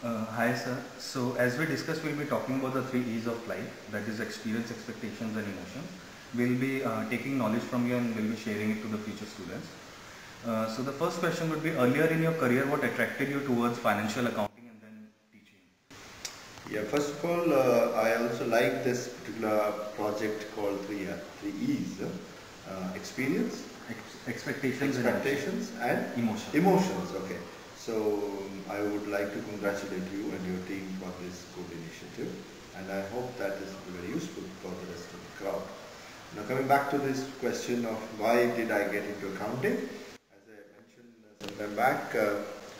Hi sir. So as we discussed, we'll be talking about the 3 E's of life, that is experience, expectations and emotions. We'll be taking knowledge from you and we'll be sharing it to the future students. So the first question would be, earlier in your career, what attracted you towards financial accounting and then teaching? Yeah, first of all, I also like this particular project called three E's, experience, Expectations and emotions. Emotions, okay. So I would like to congratulate you and your team for this good initiative, and I hope that is very useful for the rest of the crowd. Now coming back to this question of why did I get into accounting, as I mentioned some time back,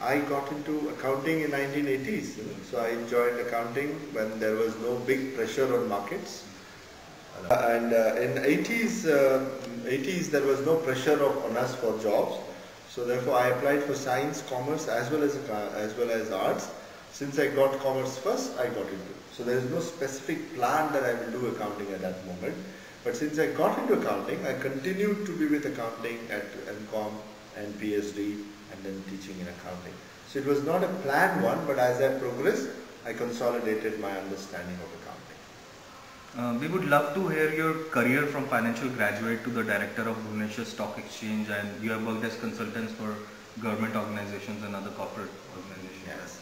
I got into accounting in 1980s. So I joined accounting when there was no big pressure on markets. And in 80s there was no pressure on us for jobs. So therefore I applied for science, commerce as well as arts. Since I got commerce first, I got into it. So there is no specific plan that I will do accounting at that moment. But since I got into accounting, I continued to be with accounting at M.Com and Ph.D. and then teaching in accounting. So it was not a planned one, but as I progressed, I consolidated my understanding of accounting. We would love to hear your career from financial graduate to the director of Bhubaneswar Stock Exchange, and you have worked as consultants for government organizations and other corporate organizations.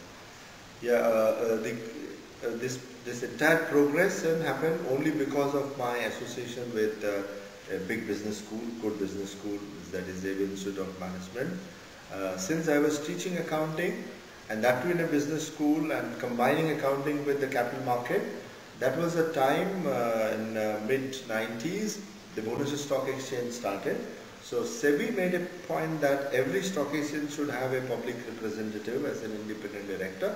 Yes. This entire progression happened only because of my association with a big business school, good business school, that is Xavier Institute of Management. Since I was teaching accounting, and that too in a business school, and combining accounting with the capital market, that was a time in mid-90s, the Bhubaneswar Stock Exchange started. So SEBI made a point that every stock exchange should have a public representative as an independent director,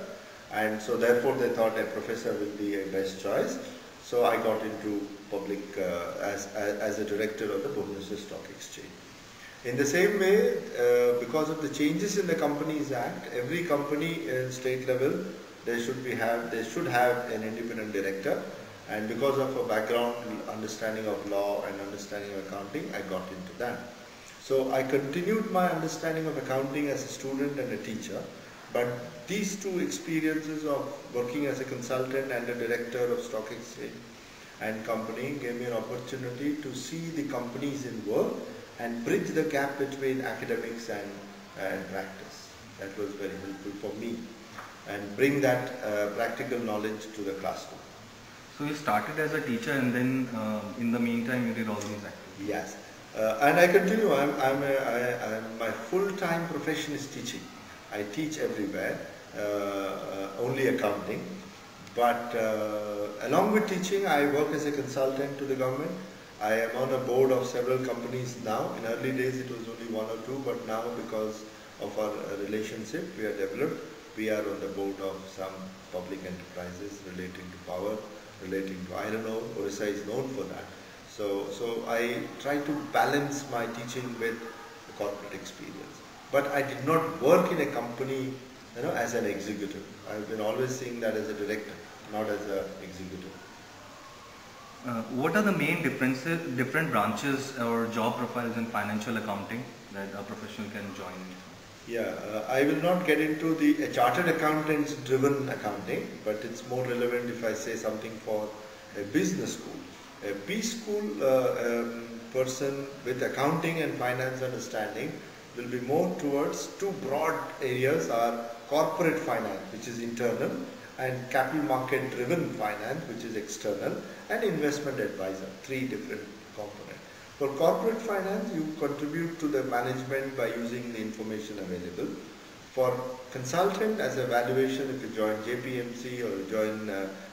and so therefore they thought a professor will be a best choice. So I got into public as a director of the Bhubaneswar Stock Exchange. In the same way, because of the changes in the Companies Act, every company in state level they should have an independent director, and because of a background understanding of law and understanding of accounting, I got into that. So I continued my understanding of accounting as a student and a teacher, but these two experiences of working as a consultant and a director of stock exchange and company gave me an opportunity to see the companies in work and bridge the gap between academics and practice. That was very helpful for me, and bring that practical knowledge to the classroom. So you started as a teacher, and then in the meantime you did all these activities. Yes, and I continue. My full-time profession is teaching. I teach everywhere, only accounting. But along with teaching, I work as a consultant to the government. I am on a board of several companies now. In early days it was only one or two, but now because of our relationship we are developed, we are on the board of some public enterprises relating to power, relating to iron ore. Orissa is known for that. So I try to balance my teaching with the corporate experience. But I did not work in a company, as an executive. I've been always seeing that as a director, not as an executive. What are the main different branches or job profiles in financial accounting that a professional can join? Yeah, I will not get into the chartered accountants driven accounting, but it's more relevant if I say something for a business school. A B school person with accounting and finance understanding will be more towards two broad areas, are corporate finance, which is internal, and capital market driven finance, which is external, and investment advisor, three different components. For corporate finance, you contribute to the management by using the information available. For consultant, as a valuation, if you join JPMC or you join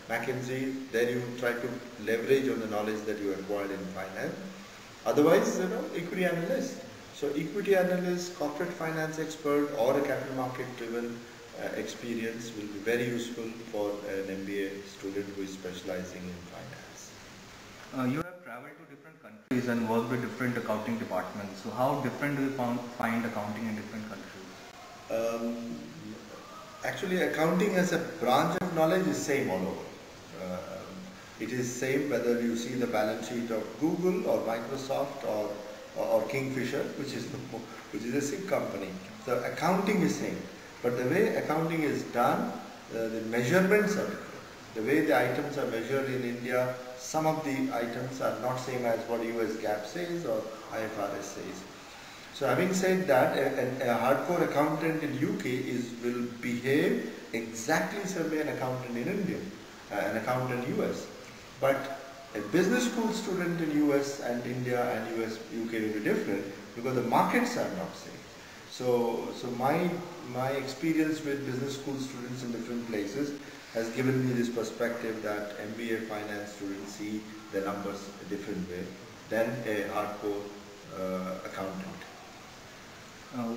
McKinsey, then you try to leverage on the knowledge that you acquired in finance. Otherwise, equity analyst. So equity analyst, corporate finance expert, or a capital market driven experience will be very useful for an MBA student who is specializing in finance. You have traveled to different countries and worked with different accounting departments. So how different do you find accounting in different countries? Actually, accounting as a branch of knowledge is same all over. It is same whether you see the balance sheet of Google or Microsoft or Kingfisher, which is a SIG company. So accounting is same. But the way accounting is done the measurements are different. The way the items are measured in India, some of the items are not same as what US GAAP says or IFRS says. So having said that, a hardcore accountant in UK will behave exactly the way an accountant in India, an accountant in US. But a business school student in US and India and US, UK will be different because the markets are not same. So my experience with business school students in different places has given me this perspective that MBA finance students see the numbers a different way than a hardcore accountant.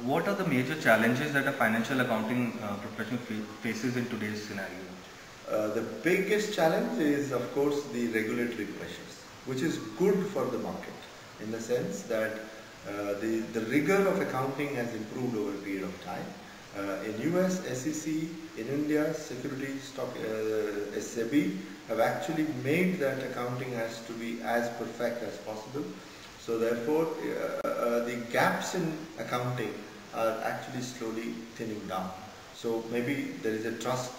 What are the major challenges that a financial accounting professional faces in today's scenario? The biggest challenge is, of course, the regulatory pressures, which is good for the market in the sense that the rigor of accounting has improved over a period of time. In US, SEC, in India, Security Stock, SEBI have actually made that accounting has to be as perfect as possible. So therefore, the gaps in accounting are actually slowly thinning down. So maybe there is a trust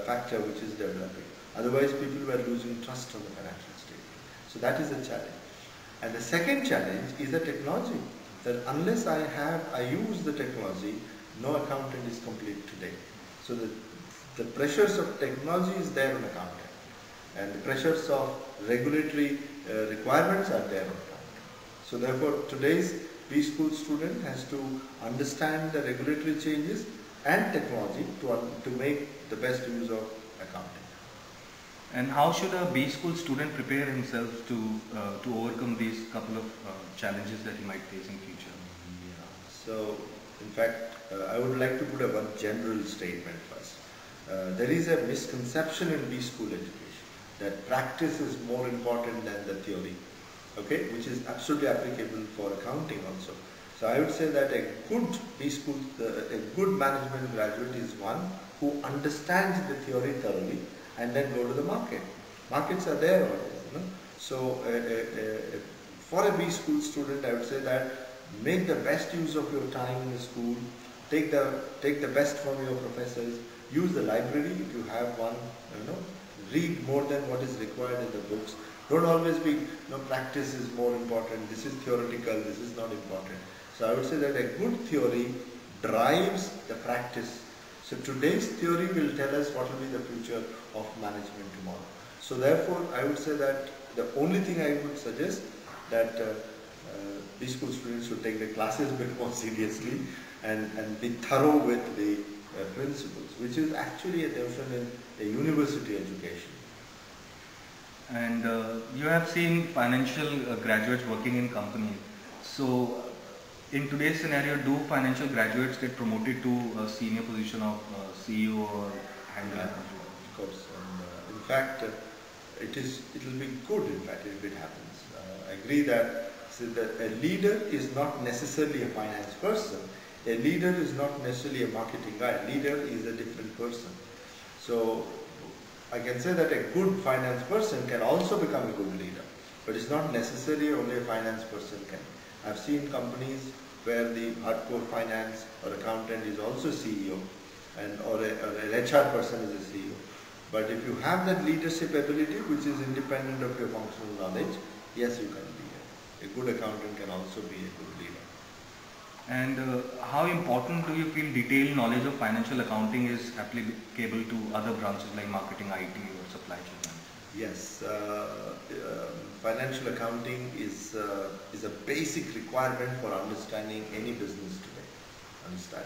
factor which is developing. Otherwise, people were losing trust on the financial statement. So that is a challenge. And the second challenge is the technology. That unless I use the technology, no accountant is complete today. So the pressures of technology is there on accounting, and the pressures of regulatory requirements are there on accounting. So therefore, today's B school student has to understand the regulatory changes and technology to make the best use of accounting. And how should a B school student prepare himself to overcome these couple of challenges that he might face in future? Yeah. So, in fact, I would like to put one general statement first. There is a misconception in B school education that practice is more important than the theory, okay, which is absolutely applicable for accounting also. So I would say that a good B school, a good management graduate is one who understands the theory thoroughly and then go to the market. Markets are there always, you know. So for a B school student, I would say that make the best use of your time in the school, take the best from your professors, use the library if you have one, you know, read more than what is required in the books. Don't always be, you know, practice is more important, this is theoretical, this is not important. So I would say that a good theory drives the practice. So today's theory will tell us what will be the future of management tomorrow. So therefore, I would say that the only thing I would suggest that B school students should take the classes a bit more seriously and be thorough with the principles, which is actually a difference in a university education. And you have seen financial graduates working in companies. So in today's scenario, do financial graduates get promoted to a senior position of CEO or handler? Of course. And in fact, it will be good in fact if it happens. I agree that a leader is not necessarily a finance person. A leader is not necessarily a marketing guy. A leader is a different person. So I can say that a good finance person can also become a good leader, but it's not necessarily only a finance person can. I've seen companies where the hardcore finance or accountant is also CEO or an HR person is a CEO. But if you have that leadership ability which is independent of your functional knowledge, yes, you can be a good accountant can also be a good leader. And how important do you feel detailed knowledge of financial accounting is applicable to other branches like marketing, IT or supply chain? Yes, financial accounting is a basic requirement for understanding any business today.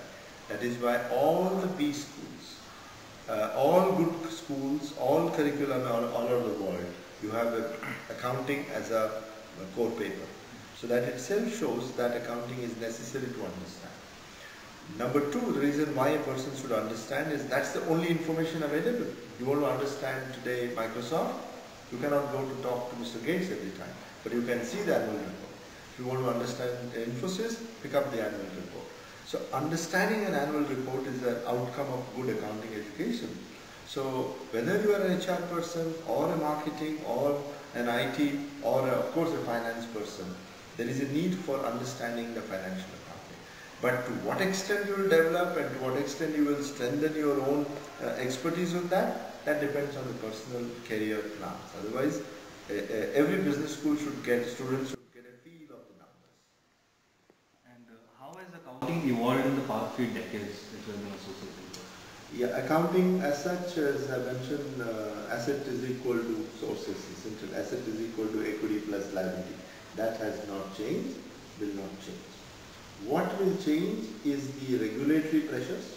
That is why all the B schools, all good schools, all curriculum all over the world, you have accounting as a core paper. So that itself shows that accounting is necessary to understand. Number two, the reason why a person should understand is that's the only information available. You want to understand today Microsoft, you cannot go to talk to Mr. Gates every time, but you can see the annual report. If you want to understand Infosys, pick up the annual report. So understanding an annual report is an outcome of good accounting education. So whether you are an HR person or a marketing or an IT or of course a finance person, there is a need for understanding the financial accounting. But to what extent you will develop and to what extent you will strengthen your own expertise on that, that depends on the personal career plans. Otherwise, every business school should get, students should get a feel of the numbers. And how has accounting evolved in the past few decades that you have been associated with? Yeah, accounting as such, as I mentioned, asset is equal to sources, isn't it? Asset is equal to equity plus liability. That has not changed, will not change. What will change is the regulatory pressures.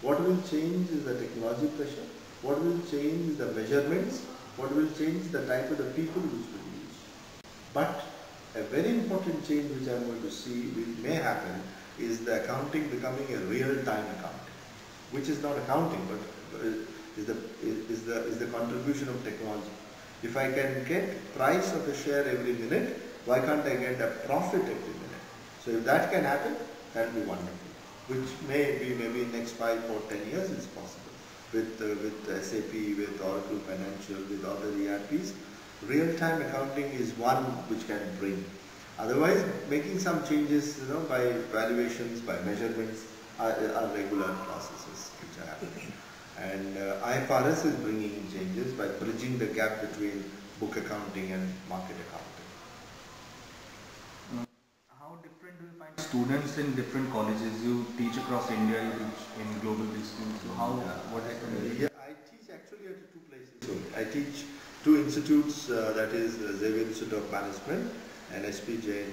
What will change is the technology pressure. What will change is the measurements. What will change the type of the people which will use. But a very important change which I am going to see which may happen is the accounting becoming a real-time accounting, which is not accounting but is the contribution of technology. If I can get price of a share every minute, why can't I get a profit every minute? So if that can happen, that will be wonderful. Which may be maybe in next 5 or 10 years is possible. With SAP, with Oracle Financial, with other ERPs, real-time accounting is one which can bring. Otherwise, making some changes, by valuations, by measurements, are regular processes which are happening. And IFRS is bringing in changes by bridging the gap between book accounting and market accounting. How different do you find students in different colleges? You teach across India, you teach in global schools. So what is the I teach actually at 2 places. So I teach 2 institutes, that is Xavier Institute of Management and SP Jain,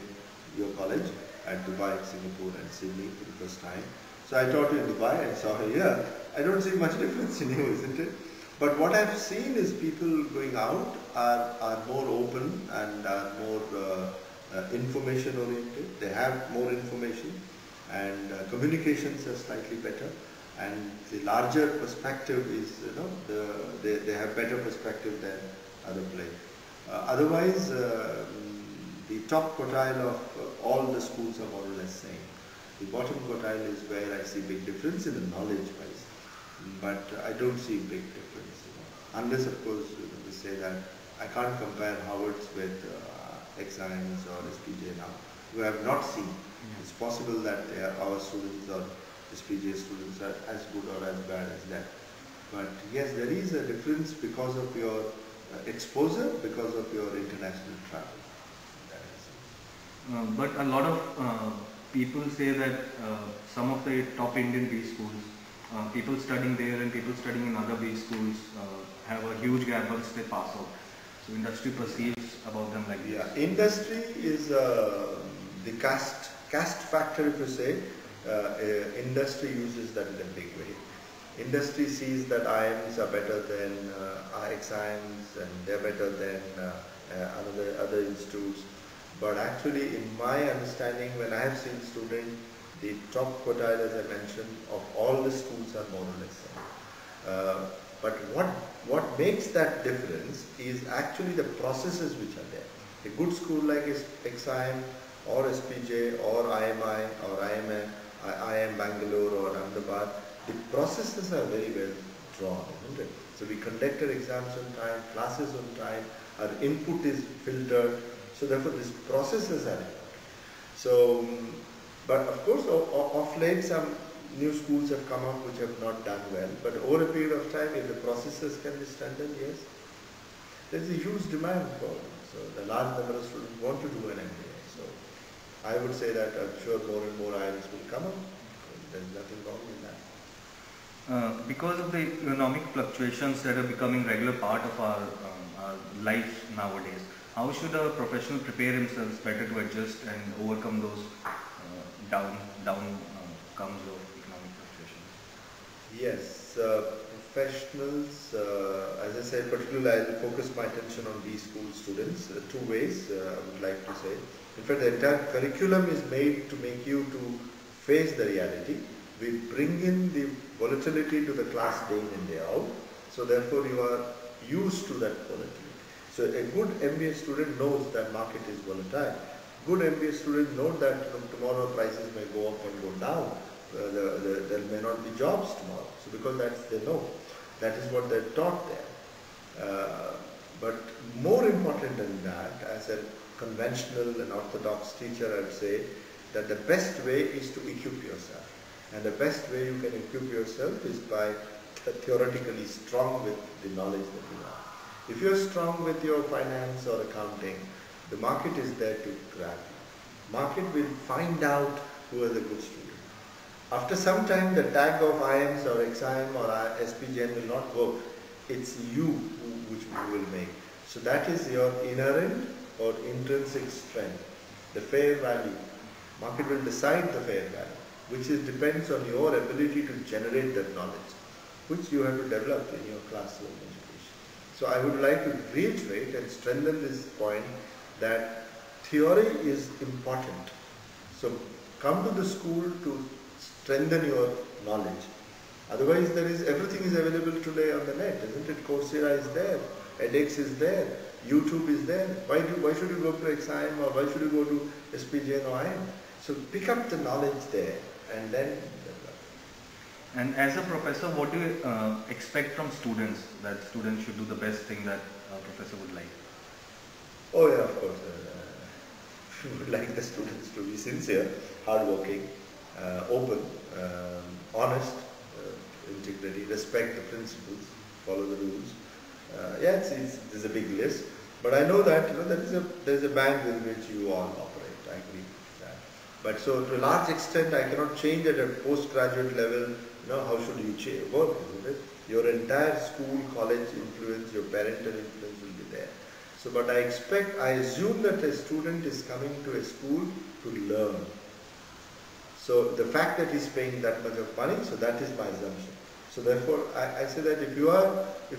your college at Dubai, Singapore and Sydney for the first time. So I taught you in Dubai and saw here. I don't see much difference in you, isn't it? But what I've seen is people going out are more open and are more information oriented. They have more information and communications are slightly better, and the larger perspective is, they have better perspective than other place. Otherwise, the top quartile of all the schools are more or less same. The bottom quartile is where I see big difference in the knowledge wise, but I don't see big difference, unless of course we say that I can't compare Harvard's with Exams or SPJ now. We have not seen. It's possible that our students or SPJ students are as good or as bad as that. But yes, there is a difference because of your exposure, because of your international travel. But a lot of people say that some of the top Indian B schools, people studying there and people studying in other B schools have a huge gap once they pass out. So industry perceives about them like this. Yeah, industry is the caste factor, if you say. Industry uses that in a big way. Industry sees that IIMs are better than exams and they're better than other institutes. But actually, in my understanding, when I have seen students, the top quartile, as I mentioned, of all the schools are more or less same. But what makes that difference is actually the processes which are there. A good school like XIM or SPJ or IMI or IIM Bangalore or Ahmedabad, the processes are very well drawn, isn't it? So we conducted exams on time, classes on time, our input is filtered. So therefore these processes are important. So, but of course of late some new schools have come up which have not done well, but over a period of time, if the processes can be strengthened, yes, there is a huge demand for it. So the large number of students want to do an MBA. So I would say that I'm sure more and more IIMs will come up. There is nothing wrong in that. Because of the economic fluctuations that are becoming regular part of our life nowadays, how should a professional prepare himself better to adjust and overcome those down comes of economic fluctuations? Yes, professionals, as I said, particularly I will focus my attention on these school students. 2 ways I would like to say. In fact, the entire curriculum is made to make you to face the reality. We bring in the volatility to the class day in and day out. So therefore you are used to that volatility. So a good MBA student knows that market is volatile. Good MBA student knows that tomorrow prices may go up and go down. There may not be jobs tomorrow. So because they know. That is what they're taught there. But more important than that, as a conventional and orthodox teacher, I'd say that the best way is to equip yourself. And the best way you can equip yourself is by theoretically strong with the knowledge that you have. If you're strong with your finance or accounting, the market is there to grab you. Market will find out who are the good students. After some time, the tag of IIMs or XIM or SPGN will not work. It's you which you will make. So that is your inherent or intrinsic strength, the fair value. Market will decide the fair value, which depends on your ability to generate that knowledge, which you have to develop in your classroom education. So I would like to reiterate and strengthen this point that theory is important. So come to the school to strengthen your knowledge. Otherwise, everything is available today on the net, isn't it? Coursera is there, edX is there, YouTube is there. Why should you go to XIM or why should you go to SPGN or IIM? So pick up the knowledge there and then develop. And as a professor, what do you expect from students, that students should do the best thing that a professor would like? Oh yeah, of course. We would like the students to be sincere, hardworking, open, honest, integrity, respect the principles, follow the rules. There's a big list, but I know that there's a band with which you all operate. I agree with that. But so to a large extent, I cannot change at a postgraduate level. How should you work? Isn't it? Your entire school, college influence, your parental influence will be there. So, but I assume that a student is coming to a school to learn. So the fact that he's paying that much of money, so that is my assumption. So therefore, I say that if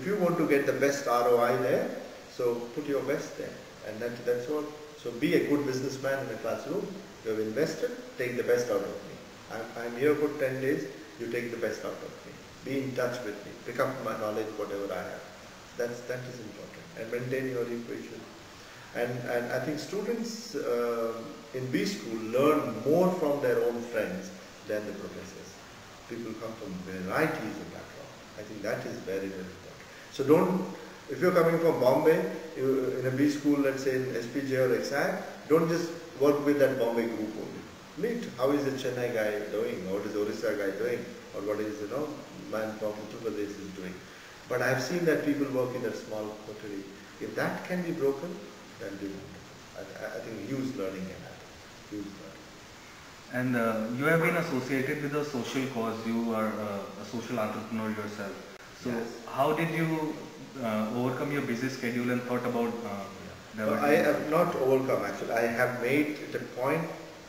you want to get the best ROI there, so put your best there, and that's all. So be a good businessman in the classroom. You have invested, take the best out of me. I'm here for 10 days. You take the best out of me. Be in touch with me. Pick up my knowledge, whatever I have. That is important, and maintain your equation. And I think students in B school learn more from their own friends than the professors. People come from varieties of background. I think that is very, very important. So if you're coming from Bombay, in a B school, let's say in SPJ or XI, don't just work with that Bombay group only. Meet how is the Chennai guy doing, or what is the Orissa guy doing, or what is man from Uttar Pradesh is doing. But I have seen that people work in that small coterie. If that can be broken, then be wonderful. I think huge learning can happen. Huge learning. And you have been associated with a social cause. You are a social entrepreneur yourself. So Yes. how did you overcome your busy schedule and thought about No, I have not overcome actually. I have made it a point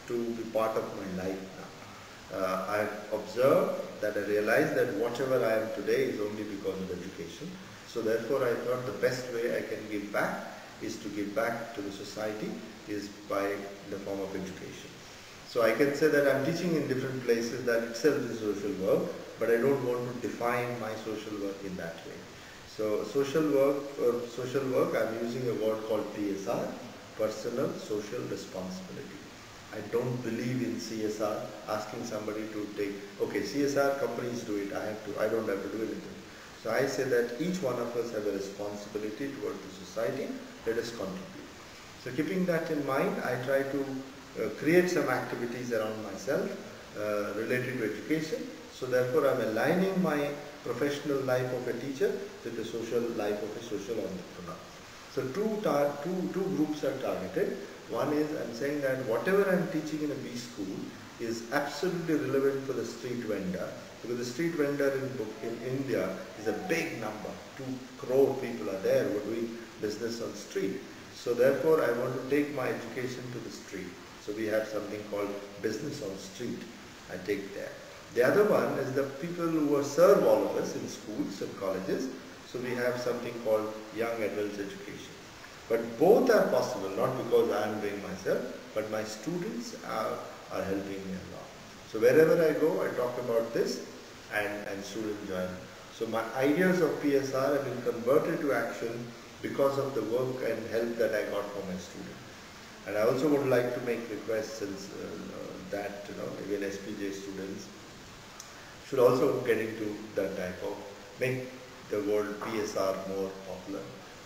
to be part of my life now. I have observed that I realized that whatever I am today is only because of education. So therefore I thought the best way I can give back is to give back to the society is by the form of education. So I can say that I am teaching in different places, that itself is social work, but I don't want to define my social work in that way. So social work, I am using a word called PSR, personal social responsibility. I don't believe in CSR, asking somebody to take, okay, CSR companies do it, I don't have to do anything. So I say that each one of us have a responsibility towards the society, let us contribute. So keeping that in mind, I try to create some activities around myself related to education. So therefore I am aligning my professional life of a teacher with the social life of a social entrepreneur. So two groups are targeted. One is I am saying that whatever I am teaching in a B school is absolutely relevant for the street vendor, because the street vendor in India is a big number. 2 crore people are there who are doing business on street. So therefore I want to take my education to the street. So we have something called business on street. I take there. The other one is the people who serve all of us in schools and colleges. So we have something called young adults education. But both are possible, not because I am doing myself, but my students are helping me a lot. So wherever I go, I talk about this and students join. So my ideas of PSR have been converted to action because of the work and help that I got from my students. And I also would like to make requests since that even SPJ students should also get into that type of, make the word PSR more popular.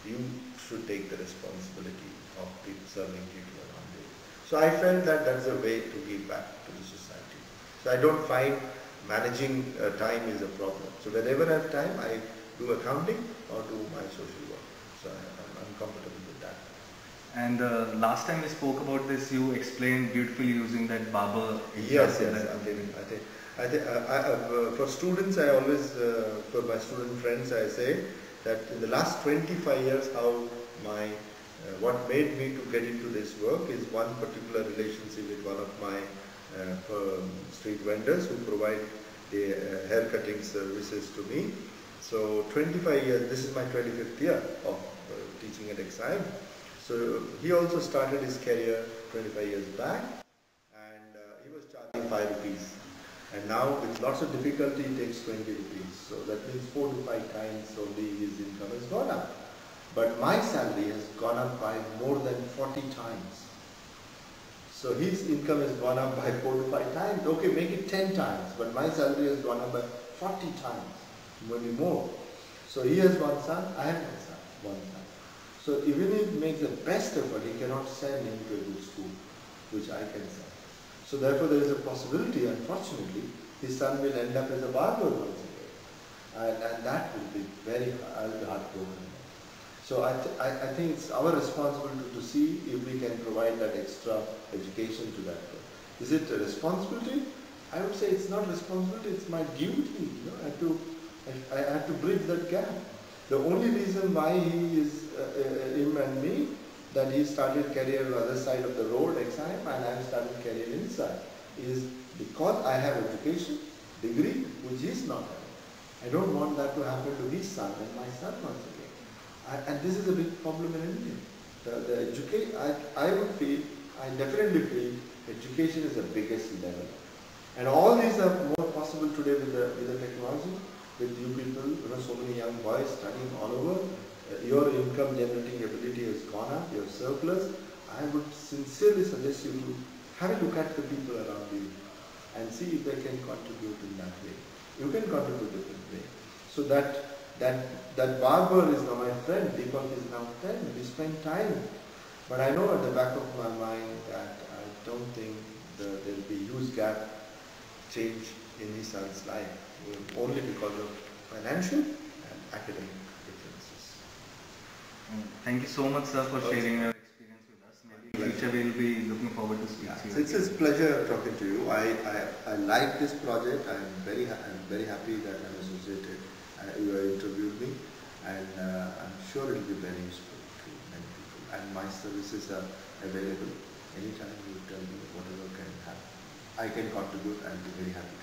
You should take the responsibility of serving people around you. So I felt that that's a way to give back to the society. So I don't find managing time is a problem. So whenever I have time, I do accounting or do my social work. So I'm comfortable with that. And last time we spoke about this, you explained beautifully using that barber. Yes, yes. For students, I always, for my student friends, I say that in the last 25 years, how my what made me to get into this work is one particular relationship with one of my street vendors who provide the hair cutting services to me. So 25 years, this is my 25th year of teaching at XIM. So he also started his career 25 years back, and he was charging 5 rupees. And now with lots of difficulty he takes 20 rupees. So that means 4 to 5 times only his income has gone up. But my salary has gone up by more than 40 times. So his income has gone up by 4 to 5 times. Okay, make it 10 times, but my salary has gone up by 40 times, maybe more. So he has one son, I have one son. So even if he makes the best effort, he cannot send him to a good school, which I can send. So therefore there is a possibility, unfortunately, his son will end up as a barber once again. And that will be very heartbroken. So I think it's our responsibility to see if we can provide that extra education to that girl. Is it a responsibility? I would say it's not responsibility, it's my duty. You know? I have to bridge that gap. The only reason why he is, him and me, that he started career on the other side of the road, XIM, and I started career inside, is because I have education, degree, which he is not having. I don't want that to happen to his son and my son once again. And this is a big problem in India. I would feel, I definitely feel, education is the biggest level. And all these are more possible today with the technology. With you people, so many young boys studying all over, your income generating ability has gone up, your surplus. I would sincerely suggest you to have a look at the people around you and see if they can contribute in that way. You can contribute in different way. So that barber is now my friend, Deepak is now friend, we spend time. But I know at the back of my mind that I don't think there will be huge gap change in his son's life, only because of financial and academic differences. Thank you so much, sir, for sharing your experience with us. Maybe in future we'll be looking forward to speak to you. It's a pleasure talking to you. I like this project. I'm very happy that I'm associated. You have interviewed me, and I'm sure it will be very useful to many people. And my services are available anytime you tell me whatever can happen. I can contribute and be very happy to.